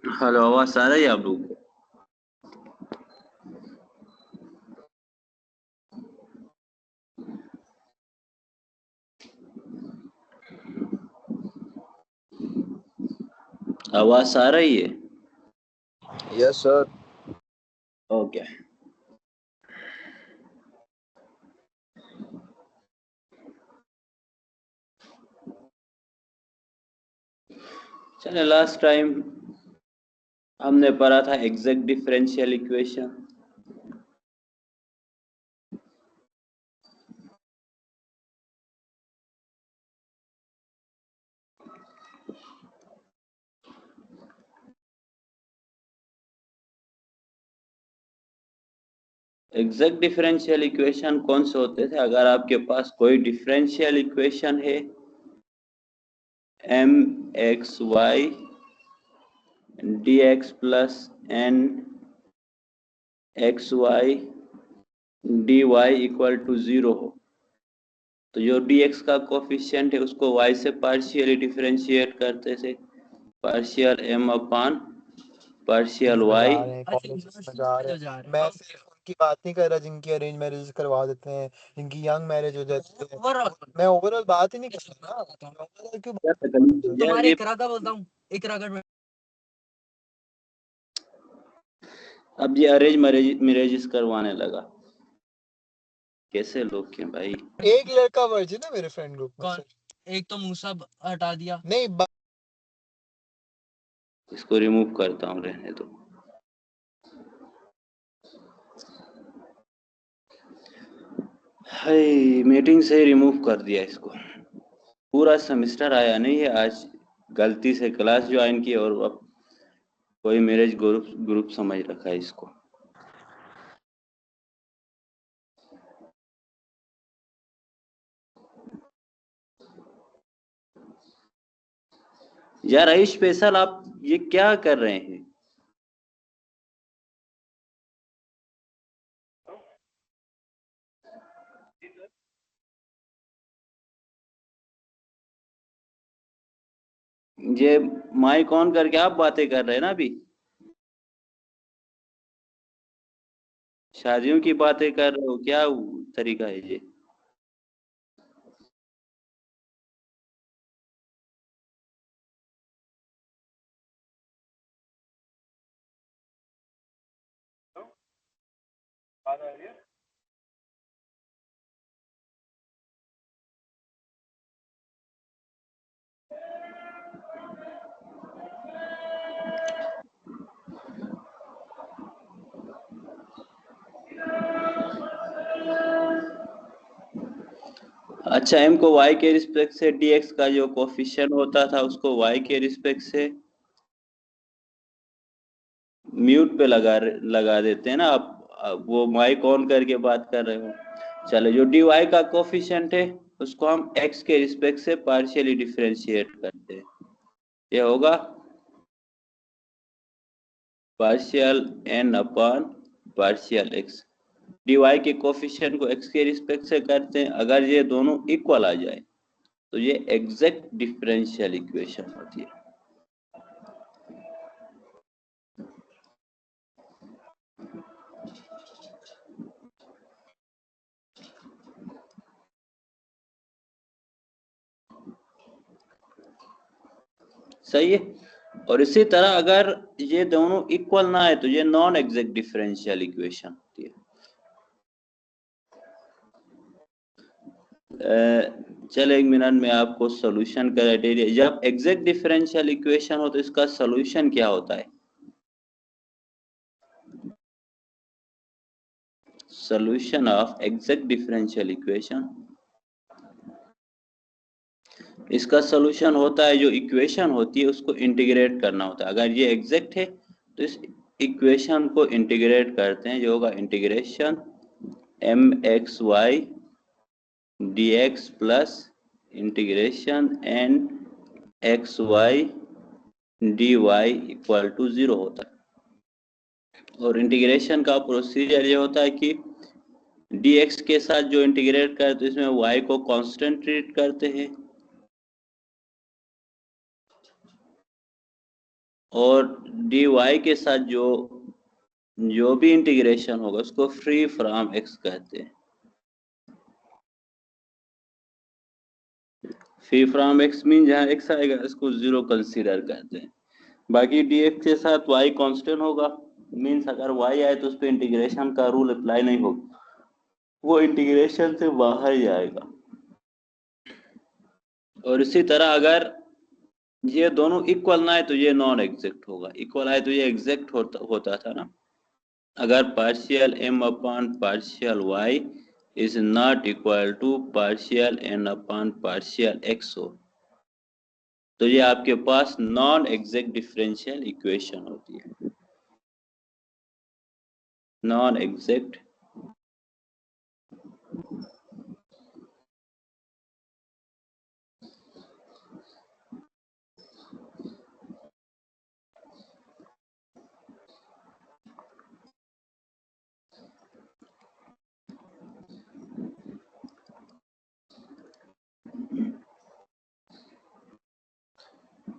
Hello, आवाज आ रही है आप लोगों को? आवाज आ रही है? Yes sir. ओके। चले, लास्ट टाइम हमने पढ़ा था exact differential equation. Exact differential equation कौन से होते थे? अगर आपके पास कोई डिफरेंशियल इक्वेशन है, M x y d x plus N x y d y equal to 0 हो, तो जो dx का कोफिशिएंट है उसको y से पार्शियली डिफरेंशिएट करते थे, partial m upon partial y। मैं सिर्फ उनकी बात नहीं कर रहा जिनकी अरेंज मैरिज करवा देते हैं, जिनकी यंग मैरिज हो जाती है। मैं ओवरऑल बात ही नहीं कर रहा ना, मैं ओवरऑल क्यों बात कर रहा हूँ? तुम्हारे इकरा का बोलता हूँ, इकरा का। अब ये अरेंज मैरिजेस करवाने लगा। कैसे लोग क्यों भाई? एक लड़का वर्जिन है मेरे फ्रेंड ग्रुप में। कौन? एक तो मूसा हटा दिया। नहीं इसको रिमूव करता हूँ, रहने दो। हाय, मीटिंग से रिमूव कर दिया इसको। पूरा सेमेस्टर आया नहीं है आज, गलती से क्लास ज्वाइन की और अब कोई मैरिज ग्रुप समझ रखा है इसको। यार आई स्पेशल, आप ये क्या कर रहे हैं? ये माइक ऑन करके आप बातें कर रहे हैं ना अभी? शादियों की बातें कर रहे हो क्या? तरीका है ये? अच्छा, m को y के रिस्पेक्ट से dx का जो कोफिशिएंट होता था उसको y के रिस्पेक्ट से म्यूट पे लगा देते हैं ना आप वो माइक ऑन करके बात कर रहे हो। चलो, जो dy का कोफिशिएंट है उसको हम x के रिस्पेक्ट से पार्शियली डिफरेंशिएट करते हैं। ये होगा partial n upon partial x। dy के कोफिशिएंट को x के रिस्पेक्ट से करते हैं, अगर ये दोनों इक्वल आ जाए तो ये एग्जैक्ट डिफरेंशियल इक्वेशन होती है। सही है। और इसी तरह अगर ये दोनों इक्वल ना है तो ये नॉन एग्जैक्ट डिफरेंशियल इक्वेशन होती है। चलो, एक मिनट में आपको सॉल्यूशन क्राइटेरिया, जब एग्जैक्ट डिफरेंशियल इक्वेशन हो तो इसका सॉल्यूशन क्या होता है? Solution of exact differential equation, इसका सॉल्यूशन होता है जो इक्वेशन होती है उसको इंटीग्रेट करना होता है। अगर ये एग्जैक्ट है तो इस इक्वेशन को इंटीग्रेट करते हैं, जो होगा integration M x y d x plus integration N x y d y equal to 0 होता है। और इंटीग्रेशन का प्रोसीजर ये होता है कि dx के साथ जो इंटीग्रेट करते हैं इसमें y को कांस्टेंट ट्रीट करते हैं, और dy के साथ जो भी इंटीग्रेशन होगा उसको फ्री फ्रॉम x कहते हैं। फ्री फ्रॉम x मीन जहाँ x आएगा इसको 0 कंसीडर करते हैं। बाकी dx के साथ y कांस्टेंट होगा, मीन्स अगर y आए तो उस पर इंटीग्रेशन का रूल अप्लाई नहीं होगा, वो इंटीग्रेशन से बाहर ही आएगा। और इसी तरह अगर ये दोनों इक्वल ना है तो ये नॉन एग्जैक्ट होगा, इक्वल आए तो ये एग्जैक्ट होता था ना। अगर partial m upon partial y is not equal to partial n upon partial x हो तो ये आपके पास नॉन एग्जैक्ट डिफरेंशियल इक्वेशन होती है। नॉन एग्जैक्ट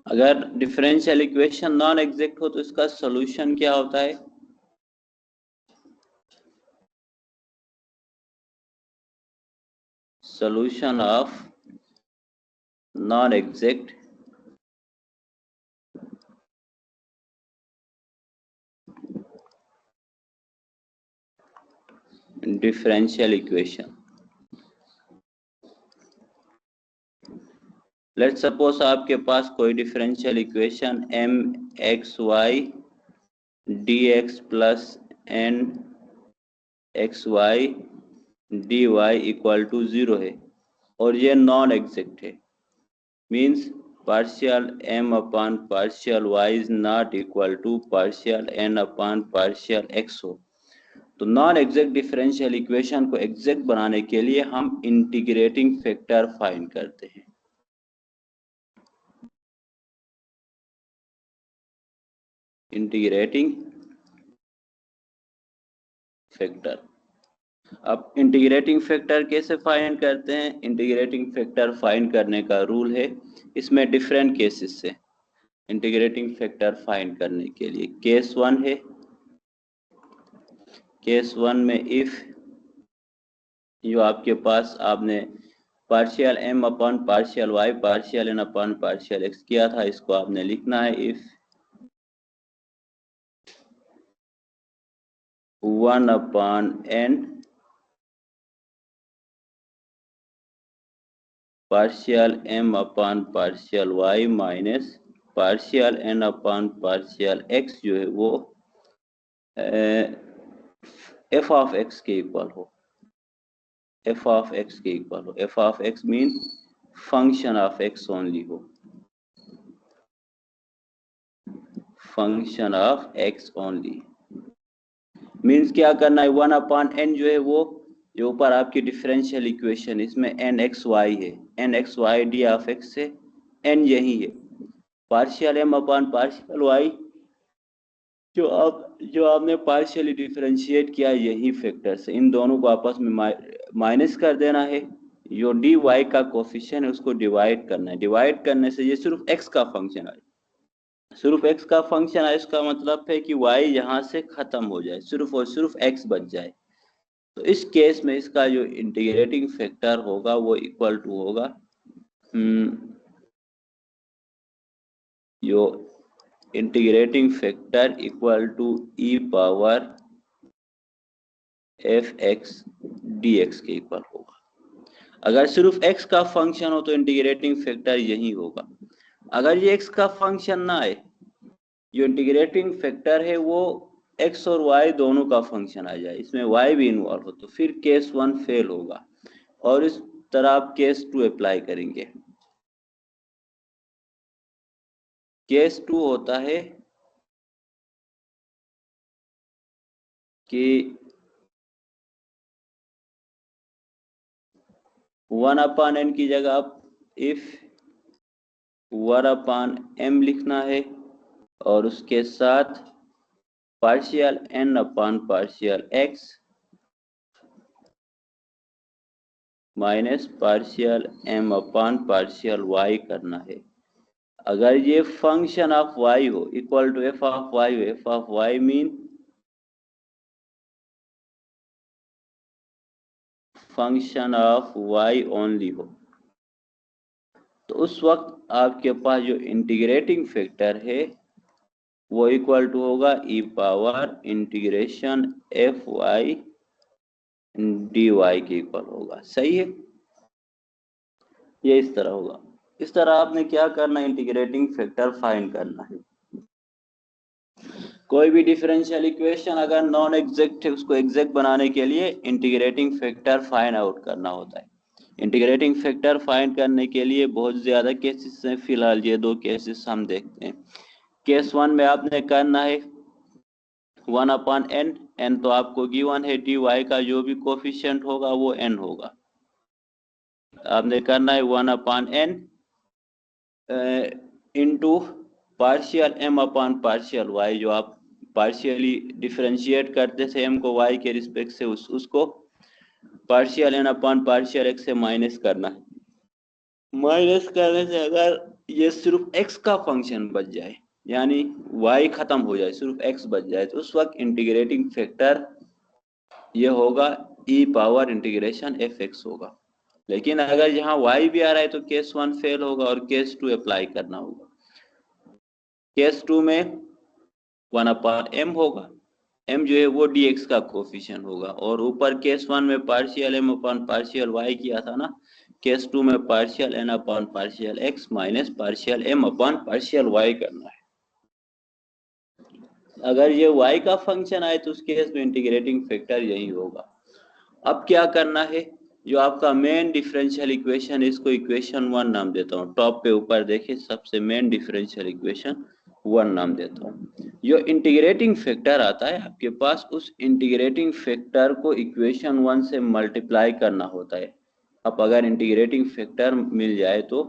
अगर डिफरेंशियल इक्वेशन नॉन एग्जैक्ट हो तो इसका सॉल्यूशन क्या होता है? Solution of non exact differential equation. Let's suppose आपके पास कोई differential equation mxy dx plus nxy dy equal to 0 है और ये नॉन एग्जैक्ट है, means partial m upon partial y is not equal to partial n upon partial x हो तो non exact differential equation को एग्जैक्ट बनाने के लिए हम इंटीग्रेटिंग फैक्टर फाइंड करते हैं। Integrating factor. अब इंटीग्रेटिंग फैक्टर कैसे फाइंड करते हैं? इंटीग्रेटिंग फैक्टर फाइंड करने का रूल है, इसमें डिफरेंट केसेस से इंटीग्रेटिंग फैक्टर फाइंड करने के लिए। केस 1 है, केस 1 में इफ जो आपके पास आपने partial m upon partial y partial n upon partial x किया था, इसको आपने लिखना है if 1 upon n partial m upon partial y minus partial n upon partial x जो है वो f ऑफ x के इक्वल हो, f ऑफ x के इक्वल हो। f of x mean function of x only हो, function of x only. Means क्या करना है, 1 अपॉन n जो है वो जो ऊपर आपकी डिफरेंशियल इक्वेशन इसमें n x y है, n x y d of x से n यही है, partial m upon partial y जो आपने पार्शियली डिफरेंशिएट किया यही फैक्टर से, इन दोनों को आपस में माइनस कर देना है। जो dy का कोफिशिएंट है उसको डिवाइड करना है, डिवाइड करने से ये सिर्फ x का फंक्शन है, सिर्फ x का फंक्शन है, इसका मतलब है कि y यहाँ से खत्म हो जाए, सिर्फ और सिर्फ x बच जाए। तो इस केस में इसका जो इंटीग्रेटिंग फैक्टर होगा वो इक्वल टू होगा जो integrating factor equal to e power fx dx के इक्वल होगा। अगर सिर्फ x का फंक्शन हो तो इंटीग्रेटिंग फैक्टर यही होगा। अगर ये x का फंक्शन ना आए, जो इंटीग्रेटिंग फैक्टर है वो x और y दोनों का फंक्शन आ जाए, इसमें y भी इन्वॉल्व हो, तो फिर केस 1 फेल होगा और इस तरह आप केस 2 अप्लाई करेंगे। केस 2 होता है कि 1 अपॉन n की जगह आप इफ 1 अपॉन m लिखना है और उसके साथ partial n upon partial x minus partial m upon partial y करना है। अगर ये फंक्शन ऑफ y हो equal to f of y हो, f of y mean function of y only हो, तो उस वक्त आपके पास जो इंटीग्रेटिंग फैक्टर है वो इक्वल टू होगा e power integration f y d y के इक्वल होगा। सही है, ये इस तरह होगा। इस तरह आपने क्या करना है, इंटीग्रेटिंग फैक्टर फाइंड करना है। कोई भी डिफरेंशियल इक्वेशन अगर नॉन एग्जैक्ट है उसको एग्जैक्ट बनाने के लिए इंटीग्रेटिंग फैक्टर फाइंड आउट करना होता है। इंटीग्रेटिंग फैक्टर फाइंड करने के लिए बहुत ज्यादा केसेस हैं, फिलहाल ये दो केसेस हम देखते हैं। केस 1 में आपने करना है 1/n, n तो आपको गिवन है, dy का जो भी कोफिशिएंट होगा वो n होगा। आपने करना है 1/n into partial m upon partial y, जो आप पार्शियली डिफरेंशिएट करते थे m को y के रिस्पेक्ट से उसको partial n upon partial x से माइनस करना है। माइनस करने से अगर ये सिर्फ x का फंक्शन बच जाए, यानी y खत्म हो जाए, सिर्फ x बच जाए, तो उस वक्त इंटीग्रेटिंग फैक्टर ये होगा e पावर इंटीग्रेशन fx होगा। लेकिन अगर यहाँ y भी आ रहा है तो केस 1 फेल होगा और केस 2 अप्लाई करना होगा। केस 2 में 1/m होगा, m जो है वो dx का कोफिशिएंट होगा, और ऊपर केस 1 में partial m upon partial y किया था ना, केस 2 में partial n upon partial x minus partial m upon partial y करना है। अगर ये y का फंक्शन आए तो उस केस में इंटीग्रेटिंग फैक्टर यही होगा। अब क्या करना है, जो आपका मेन डिफरेंशियल इक्वेशन है इसको इक्वेशन 1 नाम देता हूँ। टॉप पे ऊपर देखिए सबसे मेन डिफरेंशियल इक्वेशन 1 नाम देता हूँ। जो इंटीग्रेटिंग फैक्टर आता है आपके पास, उस इंटीग्रेटिंग फैक्टर को इक्वेशन 1 से मल्टीप्लाई करना होता है। अब अगर इंटीग्रेटिंग फैक्टर मिल जाए तो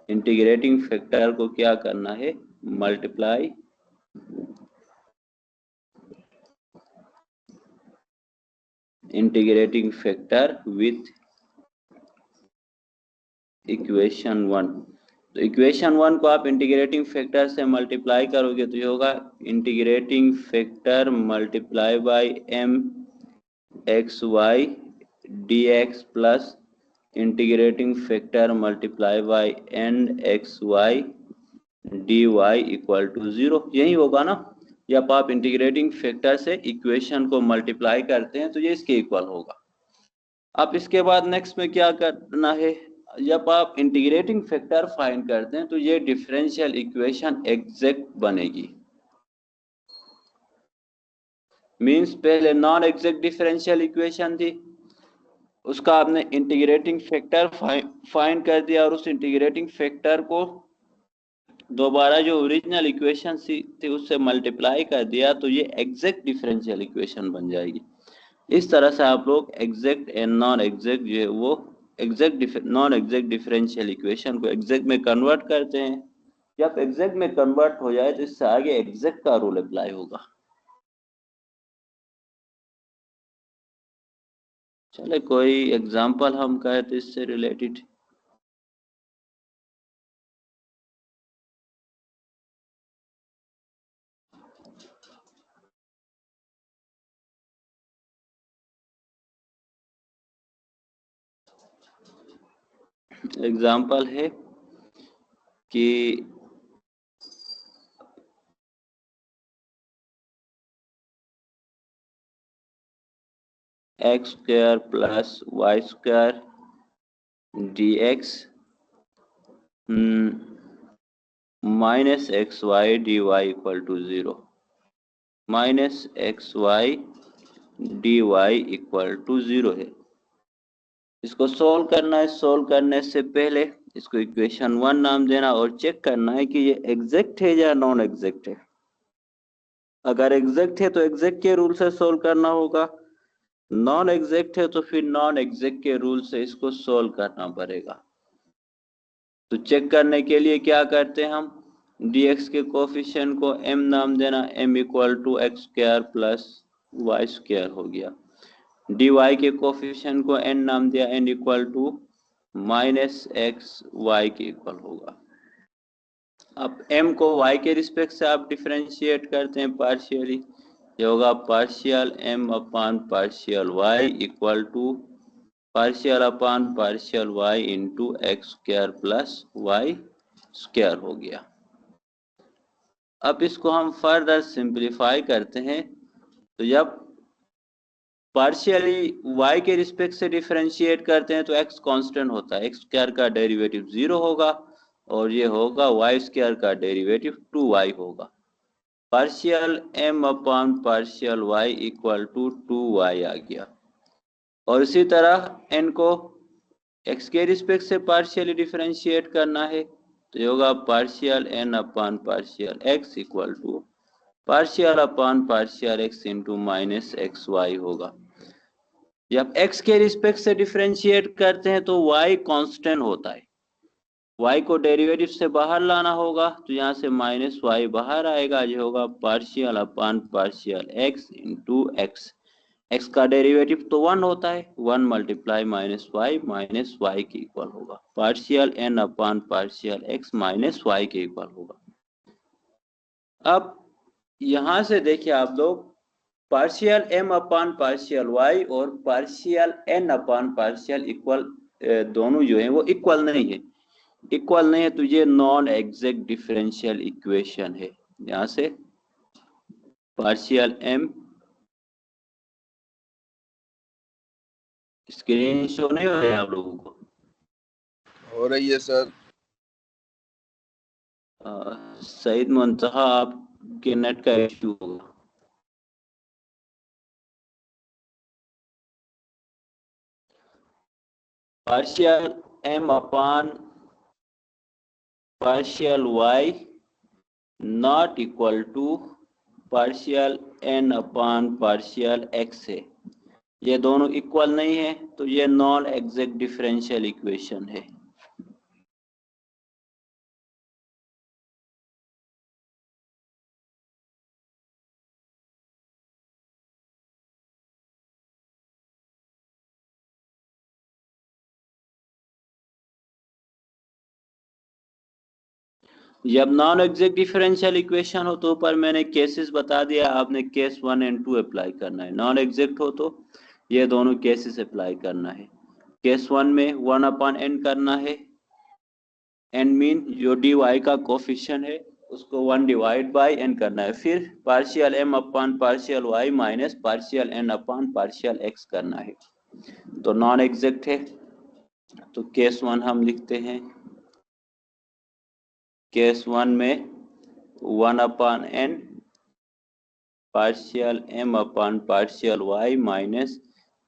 इंटीग्रेटिंग फैक्टर को क्या करना है, multiply integrating factor with equation 1। तो इक्वेशन 1 को आप इंटीग्रेटिंग फैक्टर से मल्टीप्लाई करोगे तो ये होगा integrating factor multiply by m x y d x plus integrating factor multiply by n x y d y equal to 0। यही होगा ना, जब आप इंटीग्रेटिंग फैक्टर से इक्वेशन को मल्टीप्लाई करते हैं तो ये इसके इक्वल होगा। अब इसके बाद नेक्स्ट में क्या करना है, जब आप इंटीग्रेटिंग फैक्टर फाइंड करते हैं तो ये डिफरेंशियल इक्वेशन एग्जैक्ट बनेगी। मींस पहले नॉन एग्जैक्ट डिफरेंशियल इक्वेशन थी, उसका आपने इंटीग्रेटिंग फैक्टर फाइंड कर दिया और उस इंटीग्रेटिंग फैक्टर को दोबारा जो ओरिजिनल इक्वेशन थी उससे मल्टीप्लाई कर दिया, तो ये एग्जैक्ट डिफरेंशियल इक्वेशन बन जाएगी। इस तरह से आप लोग एग्जैक्ट एंड नॉन एग्जैक्ट जो है वो exact non exact differential equation को एग्जैक्ट में कन्वर्ट करते हैं। जब एग्जैक्ट में कन्वर्ट हो जाए तो इससे आगे एग्जैक्ट का रूल अप्लाई होगा। चले कोई एग्जांपल हम कहें तो इससे रिलेटेड। एग्जांपल है कि x square plus y square d x minus x y d y equal to 0। Minus x y d y equal to 0 है। इसको सोल्व करना है। सोल्व करने से पहले इसको इक्वेशन 1 नाम देना और चेक करना है कि ये एग्जैक्ट है या नॉन एग्जैक्ट है। अगर एग्जैक्ट है तो एग्जैक्ट के रूल से सोल्व करना होगा, नॉन एग्जैक्ट है तो फिर नॉन एग्जैक्ट के रूल से इसको सोल्व करना पड़ेगा। तो चेक करने के लिए क्या करते हैं हम, dx के कोफिशिएंट को m नाम देना, m equal to x square plus y square हो गया। dy के कोफिशिएंट को n नाम दिया, n equal to minus x y के इक्वल होगा। अब m को y के रिस्पेक्ट से आप डिफरेंशिएट करते हैं पार्शियली, ये होगा partial m upon partial y equal to partial upon partial y into x square plus y square हो गया। अब इसको हम फर्दर सिंप्लीफाई करते हैं, तो जब पार्शियली y के रिस्पेक्ट से डिफरेंशिएट करते हैं तो x कांस्टेंट होता है, एक्स स्क्वायर का डेरिवेटिव 0 होगा और ये होगा वाई स्क्वायर का डेरिवेटिव 2y होगा। Partial m upon partial y equal to 2y आ गया। और इसी तरह n को x के रिस्पेक्ट से पार्शियली डिफरेंशिएट करना है, तो ये होगा partial n upon partial x equal to partial upon partial x into minus x y होगा। जब x के रिस्पेक्ट से डिफरेंशिएट करते हैं तो y कांस्टेंट होता है, y को डेरिवेटिव से बाहर लाना होगा, तो यहाँ से माइनस वाई बाहर आएगा, ये होगा partial upon partial x into x. x का डेरिवेटिव तो 1 होता है, 1 मल्टीप्लाई माइनस वाई के इक्वल होगा। Partial n upon partial x minus y के इक्वल होगा। अब यहाँ से देखिए आप लोग, partial m upon partial y और partial n upon partial equal दोनों जो हैं वो इक्वल नहीं है। इक्वल नहीं है तो ये नॉन एग्जैक्ट डिफरेंशियल इक्वेशन है। यहाँ से पार्शियल m, स्क्रीन शो नहीं हो रही है आप लोगों को? हो रही है सर। सईद मुंतहा आपके नेट का इश्यू होगा। Partial m upon partial y not equal to partial n upon partial x है। ये दोनों इक्वल नहीं है तो ये नॉन एग्जैक्ट डिफरेंशियल इक्वेशन है। जब नॉन एग्जैक्ट डिफरेंशियल इक्वेशन हो तो ऊपर मैंने केसेस बता दिया, आपने केस 1 एंड 2 अप्लाई करना है। नॉन एग्जैक्ट हो तो ये दोनों केसेस अप्लाई करना है। केस 1 में 1 अपान n करना है, n मीन जो dy का कोफिशिएंट है उसको 1 डिवाइड बाय n करना है। फिर partial m upon partial y minus partial n upon partial x करना है। तो नॉन एग्जैक्ट है तो केस 1 हम लिखते हैं। केस 1 में 1 upon n partial m upon partial y minus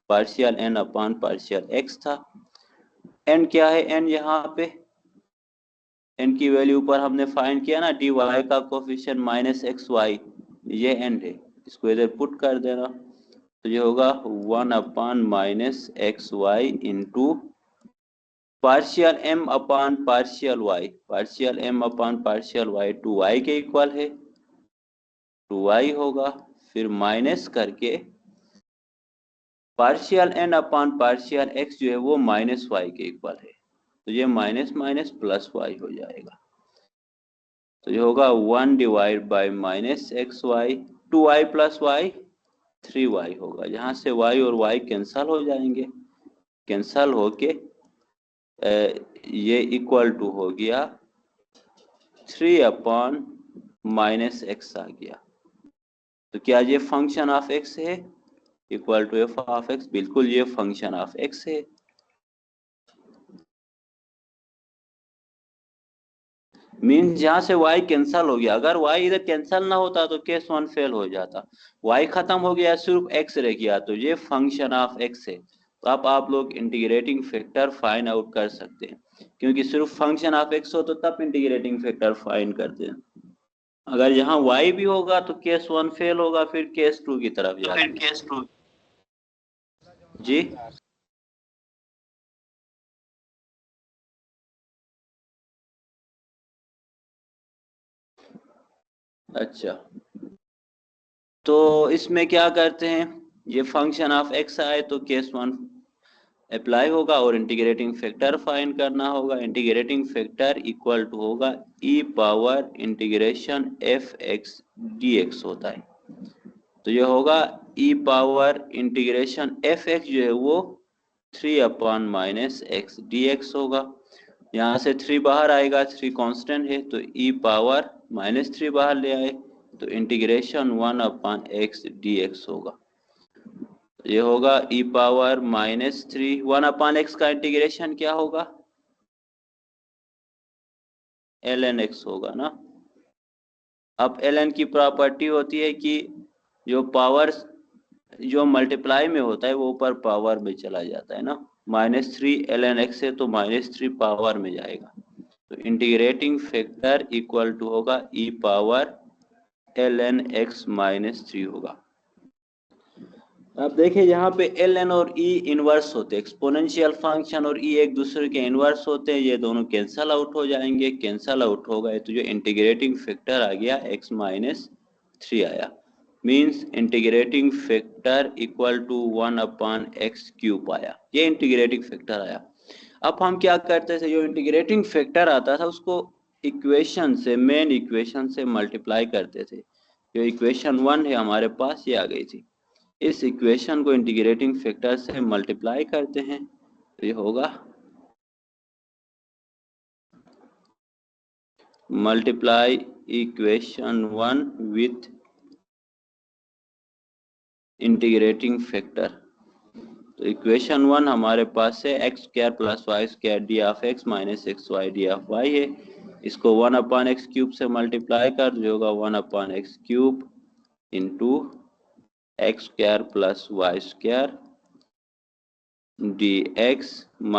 partial n upon partial x था। n क्या है? n यहाँ पे n की वैल्यू पर हमने फाइंड किया ना, dy का कोफिशिएंट माइनस एक्स वाई, ये n है, इसको इधर पुट कर देना, तो ये होगा 1 upon minus x y into partial m upon partial y, partial m upon partial y 2y के इक्वल है, 2y होगा। फिर माइनस करके partial n upon partial x जो है वो माइनस y के इक्वल है, तो ये माइनस माइनस प्लस y हो जाएगा, तो ये होगा 1 divide by minus x y, 2y plus y 3y होगा। यहाँ से y और y कैंसल हो जाएंगे, कैंसल होके ये इक्वल टू हो गया 3 अपॉन माइनस एक्स आ गया। तो क्या ये फंक्शन ऑफ एक्स है? Equal to f of x, बिल्कुल ये फंक्शन ऑफ एक्स है। मीन्स यहाँ से y कैंसल हो गया। अगर y इधर कैंसल ना होता तो केस 1 फेल हो जाता, y खत्म हो गया, सिर्फ x रह गया, तो ये फंक्शन ऑफ x है। तो अब आप लोग इंटीग्रेटिंग फैक्टर फाइंड आउट कर सकते हैं, क्योंकि सिर्फ फंक्शन ऑफ x हो तो तब इंटीग्रेटिंग फैक्टर फाइंड करते हैं। अगर यहाँ y भी होगा तो केस 1 फेल होगा, फिर केस 2 की तरफ जाते हैं। केस 2 जी अच्छा, तो इसमें क्या करते हैं, ये फंक्शन ऑफ x आए तो केस 1 अप्लाई होगा और इंटीग्रेटिंग फैक्टर फाइंड करना होगा। इंटीग्रेटिंग फैक्टर इक्वल टू होगा e power integration f x d x होता है। तो ये होगा e power integration f x जो है वो 3/-x dx होगा। यहाँ से 3 बाहर आएगा, 3 कांस्टेंट है तो ई पावर -3 बाहर ले आए तो इंटीग्रेशन 1/x dx होगा। ये होगा ई पावर -3 1/x का इंटीग्रेशन क्या होगा, ln x होगा ना। अब ln की प्रॉपर्टी होती है कि जो पावर जो मल्टीप्लाई में होता है वो ऊपर पावर में चला जाता है ना। -3 ln x है तो -3 पावर में जाएगा तो इंटीग्रेटिंग फैक्टर इक्वल टू होगा ई पावर ln x -3 होगा। अब देखिए यहाँ पे ln और e इनवर्स होते हैं, एक्सपोनेंशियल फंक्शन और e एक दूसरे के इनवर्स होते हैं, ये दोनों कैंसल आउट हो जाएंगे। कैंसल आउट हो गए तो जो इंटीग्रेटिंग फैक्टर आ गया x -3 आया, means integrating factor equal to 1/x³ आया, ये इंटीग्रेटिंग फैक्टर आया। अब हम क्या करते थे, जो इंटीग्रेटिंग फैक्टर आता था उसको इक्वेशन से, मेन इक्वेशन से मल्टीप्लाई करते थे। जो इक्वेशन 1 है हमारे पास ये आ गई थी, इस इक्वेशन को इंटीग्रेटिंग फैक्टर से मल्टीप्लाई करते हैं तो ये होगा multiply equation 1 with integrating factor. तो इक्वेशन 1 हमारे पास है x² + y² d(x - xy d(y) है। इसको 1/x³ से मल्टीप्लाई कर जो होगा 1/x³ into x² + y² dx -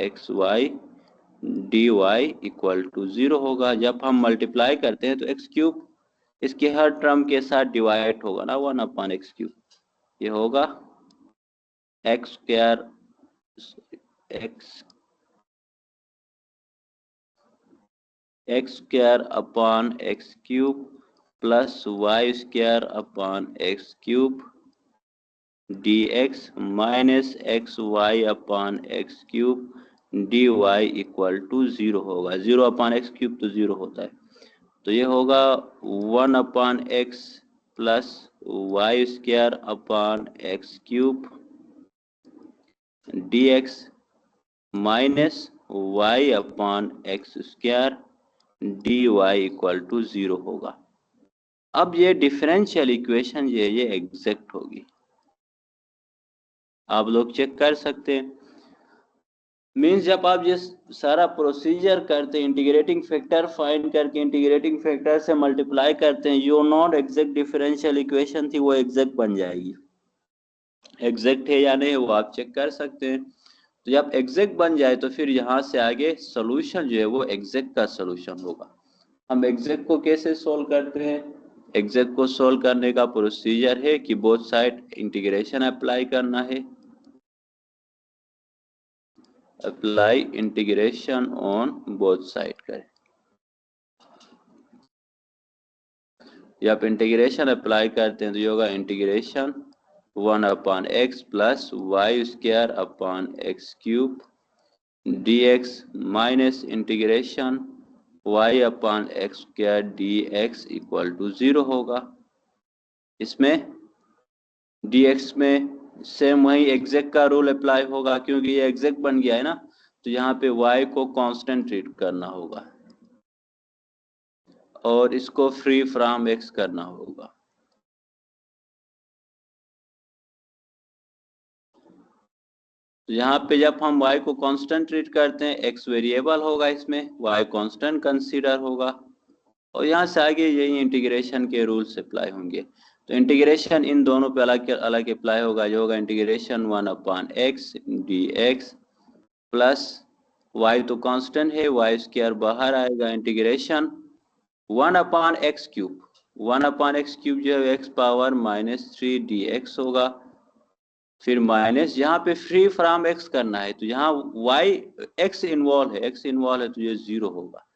xy dy equal to 0 होगा। जब हम मल्टीप्लाई करते हैं तो x³ इसके हर टर्म के साथ डिवाइड होगा ना 1/x³। ये होगा x² upon x³ plus y²/x³ dx minus xy/x³ dy equal to 0 होगा। 0/x³ तो 0 होता है तो ये होगा 1/x plus y²/x³ dx minus y/x² dy equal to 0 होगा। अब ये डिफरेंशियल इक्वेशन ये एग्जैक्ट होगी, आप लोग चेक कर सकते हैं। मीन्स जब आप ये सारा प्रोसीजर करते हैं, इंटीग्रेटिंग फैक्टर फाइंड करके इंटीग्रेटिंग फैक्टर से मल्टीप्लाई करते हैं, जो नॉन एग्जैक्ट डिफरेंशियल इक्वेशन थी वो एग्जैक्ट बन जाएगी। एग्जैक्ट है या नहीं वो आप चेक कर सकते हैं। तो जब एग्जैक्ट बन जाए तो फिर यहाँ से आगे सोल्यूशन जो है वो एग्जैक्ट का सोल्यूशन होगा। हम एग्जैक्ट को कैसे सोल्व करते हैं, एग्जैक्ट को सोल्व करने का प्रोसीजर है कि बोथ साइड इंटीग्रेशन अप्लाई करना है। Apply integration on both side करें। जब आप इंटीग्रेशन अप्लाई करते हैं तो ये होगा integration 1/x plus y²/x³ dx minus integration y/x² dx equal to 0 होगा। इसमें dx में सेम वही एग्जैक्ट का रूल अप्लाई होगा, क्योंकि ये एग्जैक्ट बन गया है ना, तो यहाँ पे y को कांस्टेंट ट्रीट करना होगा और इसको फ्री फ्रॉम x करना होगा। तो यहाँ पे जब हम y को कांस्टेंट ट्रीट करते हैं, x वेरिएबल होगा, इसमें y कांस्टेंट कंसीडर होगा और यहाँ से आगे यही इंटीग्रेशन के रूल्स अप्लाई होंगे। तो इंटीग्रेशन इन दोनों पे अलग अलग अप्लाई होगा, जो होगा integration 1/x dx plus y तो कांस्टेंट है, y² बाहर आएगा, इंटीग्रेशन 1/x³ 1/x³ जो है x⁻³ dx होगा। फिर माइनस यहाँ पे फ्री फ्रॉम x करना है तो यहाँ x इन्वॉल्व है तो ये 0 होगा,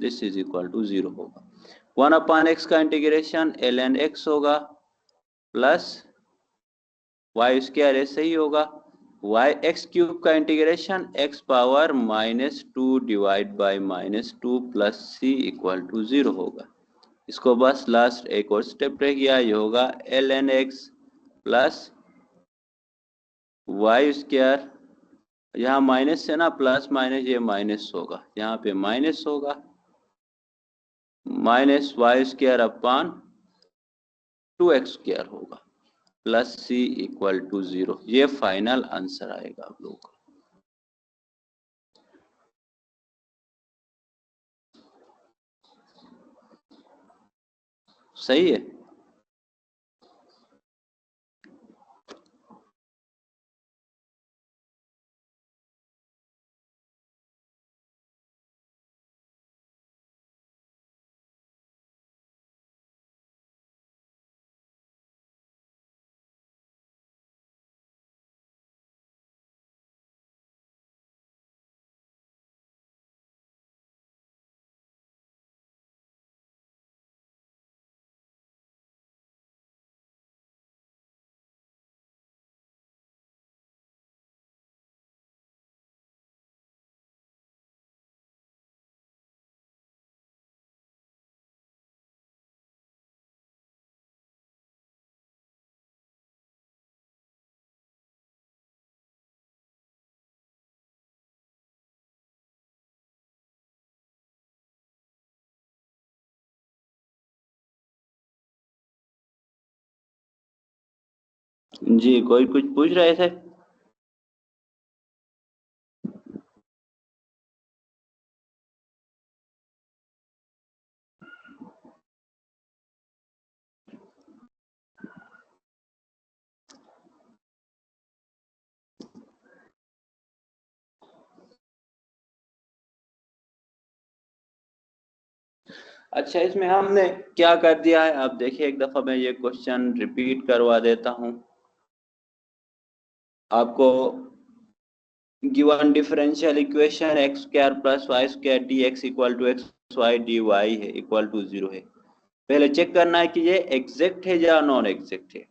दिस इज इक्वल टू 0 होगा। 1/x का इंटीग्रेशन ln x होगा प्लस y² ऐसे ही होगा वाई एक्स क्यूब का integration x power -2 divide by -2 plus c equal to 0 होगा। इसको बस लास्ट एक और स्टेप रह गया, ये होगा ln x plus y square, यहाँ माइनस से ना प्लस माइनस ये माइनस होगा, यहाँ पे माइनस होगा, minus y square upon 2x square होगा प्लस सी इक्वल टू 0। ये फाइनल आंसर आएगा आप लोगों का। सही है। जी कोई कुछ पूछ रहे थे? अच्छा, इसमें हमने क्या कर दिया है आप देखिए, एक दफा मैं ये क्वेश्चन रिपीट करवा देता हूं आपको। Given differential equation x square plus y square d x equal to x y d y है इक्वल टू 0 है। पहले चेक करना है कि ये एग्जैक्ट है या नॉन एग्जैक्ट है।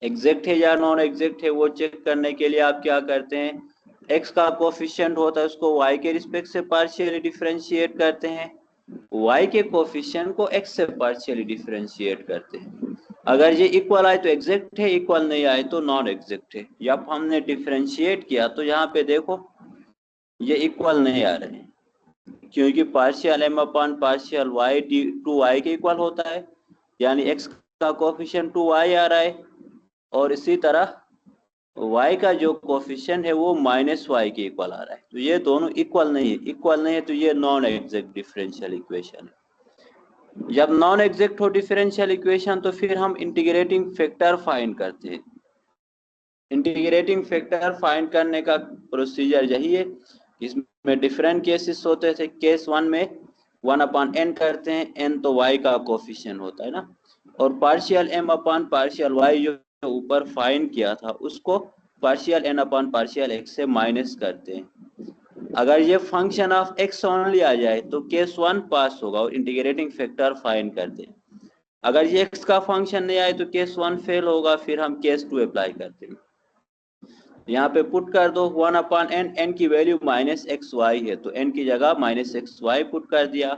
एग्जैक्ट है या नॉन एग्जैक्ट है वो चेक करने के लिए आप क्या करते हैं, एक्स का कोफिशिएंट होता है उसको वाई के रिस्पेक्ट से पार्शियली डिफरेंशिएट करते हैं, y के कोफिशिएंट को x से पार्शियली डिफरेंशिएट करते हैं। अगर ये इक्वल आए तो एग्जैक्ट है, इक्वल नहीं आए तो नॉन एग्जैक्ट है। जब हमने डिफरेंशिएट किया तो यहाँ पे देखो ये इक्वल नहीं आ रहे हैं, क्योंकि partial m upon partial y to y के इक्वल होता है, यानी x का कोफिशिएंट 2y आ रहा है, और इसी तरह y का जो कोफिशिएंट है वो -y के इक्वल आ रहा है। तो ये दोनों इक्वल नहीं है, इक्वल नहीं है तो ये नॉन एग्जैक्ट डिफरेंशियल इक्वेशन है। जब नॉन एग्जैक्ट हो डिफरेंशियल इक्वेशन तो फिर हम इंटीग्रेटिंग फैक्टर फाइंड करते हैं। इंटीग्रेटिंग फैक्टर फाइंड करने का प्रोसीजर यही है। इसमें डिफरेंट केसेस होते थे। केस 1 में 1/n करते हैं, n तो y का कोफिशिएंट होता है ना, और partial m upon partial y जो ऊपर फाइंड किया था उसको partial n upon partial x से माइनस करते हैं। अगर ये फंक्शन ऑफ x ओनली आ जाए तो केस 1 पास होगा और इंटीग्रेटिंग फैक्टर फाइंड करते हैं। अगर ये x का फंक्शन नहीं आए तो केस 1 फेल होगा, फिर हम केस 2 अप्लाई करते हैं। यहाँ पे पुट कर दो 1/n, n की वैल्यू -xy है तो n की जगह -xy पुट कर दिया।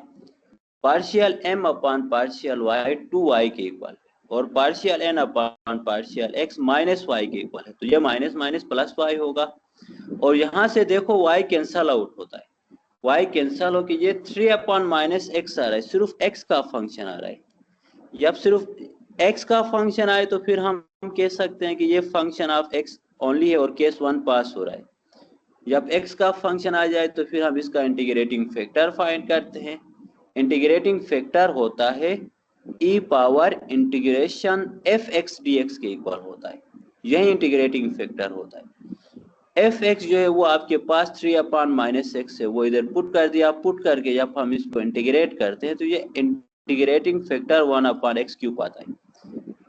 Partial m upon partial y 2y के इक्वल, और partial n upon partial x -y के इक्वल है, तो ये माइनस माइनस प्लस y होगा। और यहाँ से देखो y कैंसल आउट होता है, y कैंसल हो के ये 3/-x आ रहा है, सिर्फ x का फंक्शन आ रहा है। जब सिर्फ x का फंक्शन आए तो फिर हम कह सकते हैं कि ये फंक्शन ऑफ x ओनली है और केस 1 पास हो रहा है। जब x का फंक्शन आ जाए तो फिर हम इसका इंटीग्रेटिंग फैक्टर फाइंड करते हैं। इंटीग्रेटिंग फैक्टर होता है e power integration fx dx के इक्वल होता है, यही इंटीग्रेटिंग फैक्टर होता है। fx जो है वो आपके पास 3/-x है, वो इधर पुट कर दिया। पुट करके जब हम इसको इंटीग्रेट करते हैं तो ये इंटीग्रेटिंग फैक्टर 1/x³ आता है।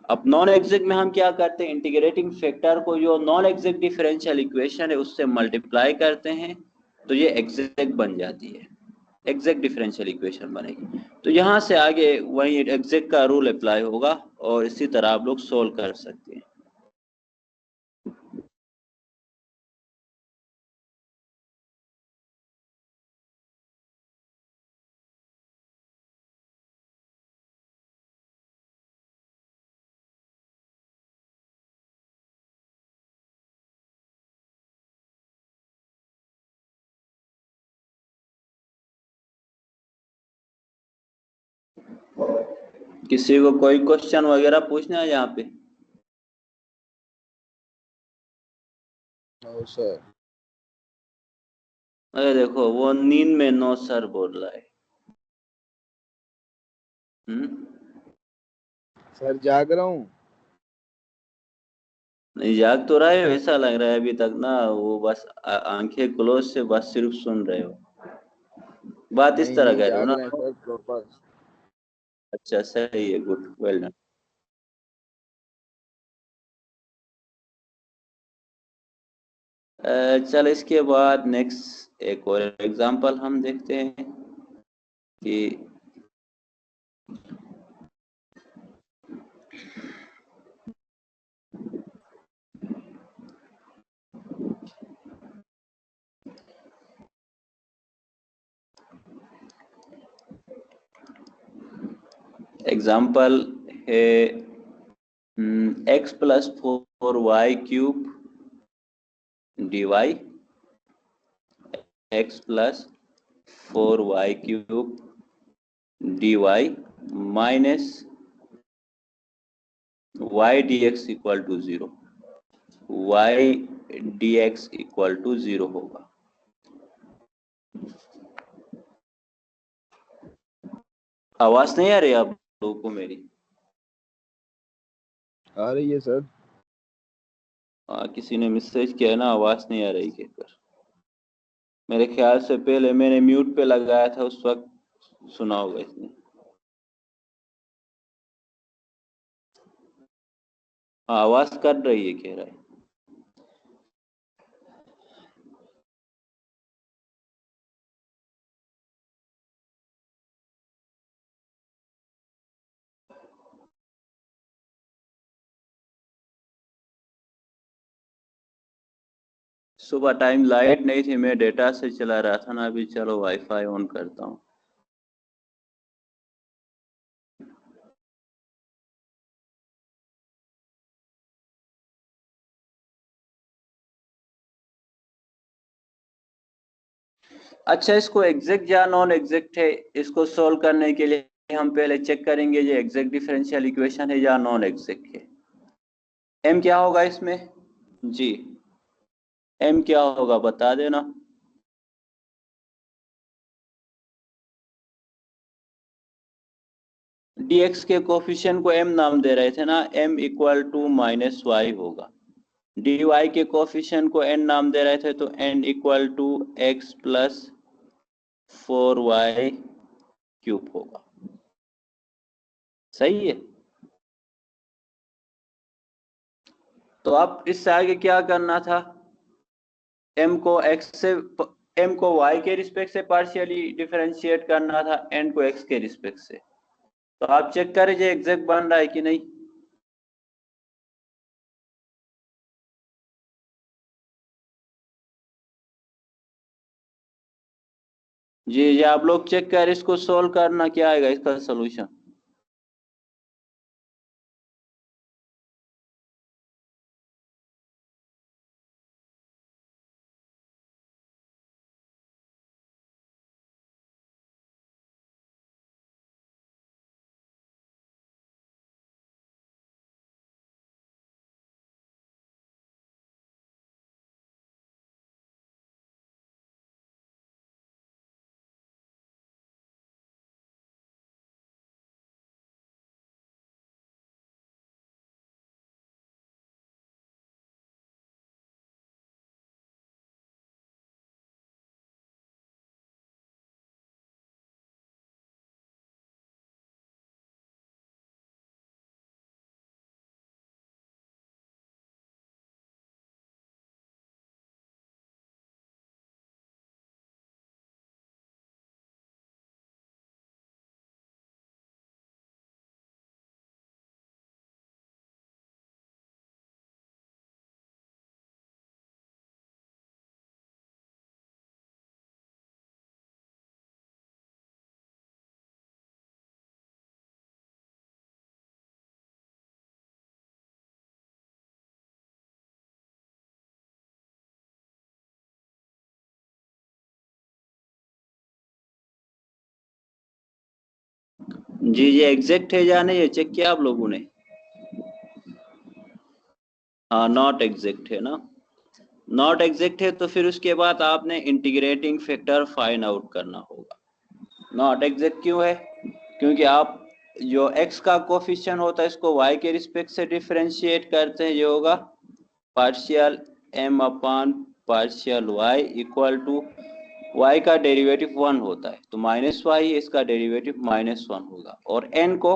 अब नॉन एग्जैक्ट में हम क्या करते हैं, इंटीग्रेटिंग फैक्टर को जो नॉन एग्जैक्ट डिफरेंशियल इक्वेशन है उससे मल्टीप्लाई करते हैं तो ये एग्जैक्ट बन जाती है, एग्जैक्ट डिफरेंशियल इक्वेशन बनेगी। तो यहाँ से आगे वही एग्जैक्ट का रूल अप्लाई होगा और इसी तरह आप लोग सोल्व कर सकते हैं। किसी को कोई क्वेश्चन वगैरह पूछना है यहाँ पे? No sir. अरे देखो वो नींद में नो सर बोल रहा है। सर जाग रहा हूँ। नहीं जाग तो रहा है, वैसा लग रहा है अभी तक ना, वो बस आंखें क्लोज से बस सिर्फ सुन रहे हो, बात इस नहीं तरह नहीं कर रहे हो जाग ना? रहे हैं सर प्रॉपर। अच्छा सही है, गुड, वेल डन। चल इसके बाद नेक्स्ट एक और एग्जांपल हम देखते हैं कि एग्जांपल है x+4y³ dy, x+4y³ dy minus y dx equal to 0, y dx equal to 0 होगा। आवाज नहीं आ रही आप लोगों को मेरी? आ रही है सर। किसी ने मैसेज किया है ना, आवाज नहीं आ रही कहकर। मेरे ख्याल से पहले मैंने म्यूट पे लगाया था, उस वक्त सुना होगा इसने। आवाज कर रही है कह रहा है। सुबह टाइम लाइट नहीं थी, मैं डेटा से चला रहा था ना, अभी चलो वाईफाई ऑन करता हूँ। अच्छा इसको एग्जैक्ट या नॉन एग्जैक्ट है, इसको सोल्व करने के लिए हम पहले चेक करेंगे ये एग्जैक्ट डिफरेंशियल इक्वेशन है या नॉन एग्जैक्ट है। एम क्या होगा इसमें जी? एम क्या होगा बता देना। dx के कोफिशिएंट को m नाम दे रहे थे ना, m equal to minus y होगा। dy के कोफिशिएंट को n नाम दे रहे थे तो n equal to x plus 4y³ होगा। सही है। तो अब इससे आगे क्या करना था? m को y के रिस्पेक्ट से पार्शियली डिफरेंशिएट करना था, n को x के रिस्पेक्ट से। तो आप चेक करिए एग्जैक्ट बन रहा है कि नहीं। जी आप लोग चेक कर इसको सोल्व करना, क्या आएगा इसका सोल्यूशन। जी ये एग्जैक्ट है या नहीं, ये चेक किया आप लोगों ने? हाँ नॉट एग्जैक्ट है ना, नॉट एग्जैक्ट है तो फिर उसके बाद आपने इंटीग्रेटिंग फैक्टर फाइंड आउट करना होगा। नॉट एग्जैक्ट क्यों है? क्योंकि आप जो x का कोफिशिएंट होता है इसको y के रिस्पेक्ट से डिफरेंशिएट करते हैं, ये होगा partial m upon partial y equal to y का डेरिवेटिव 1 होता है तो माइनस वाई, इसका डेरिवेटिव -1 होगा। और n को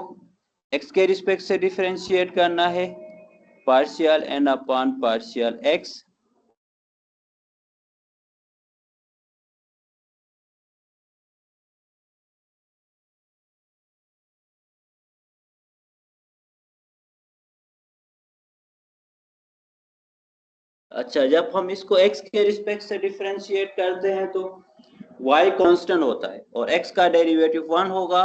x के रिस्पेक्ट से डिफरेंशिएट करना है, partial n upon partial x अच्छा जब हम इसको x के रिस्पेक्ट से डिफरेंशिएट करते हैं तो y कांस्टेंट होता है और x का डेरिवेटिव 1 होगा,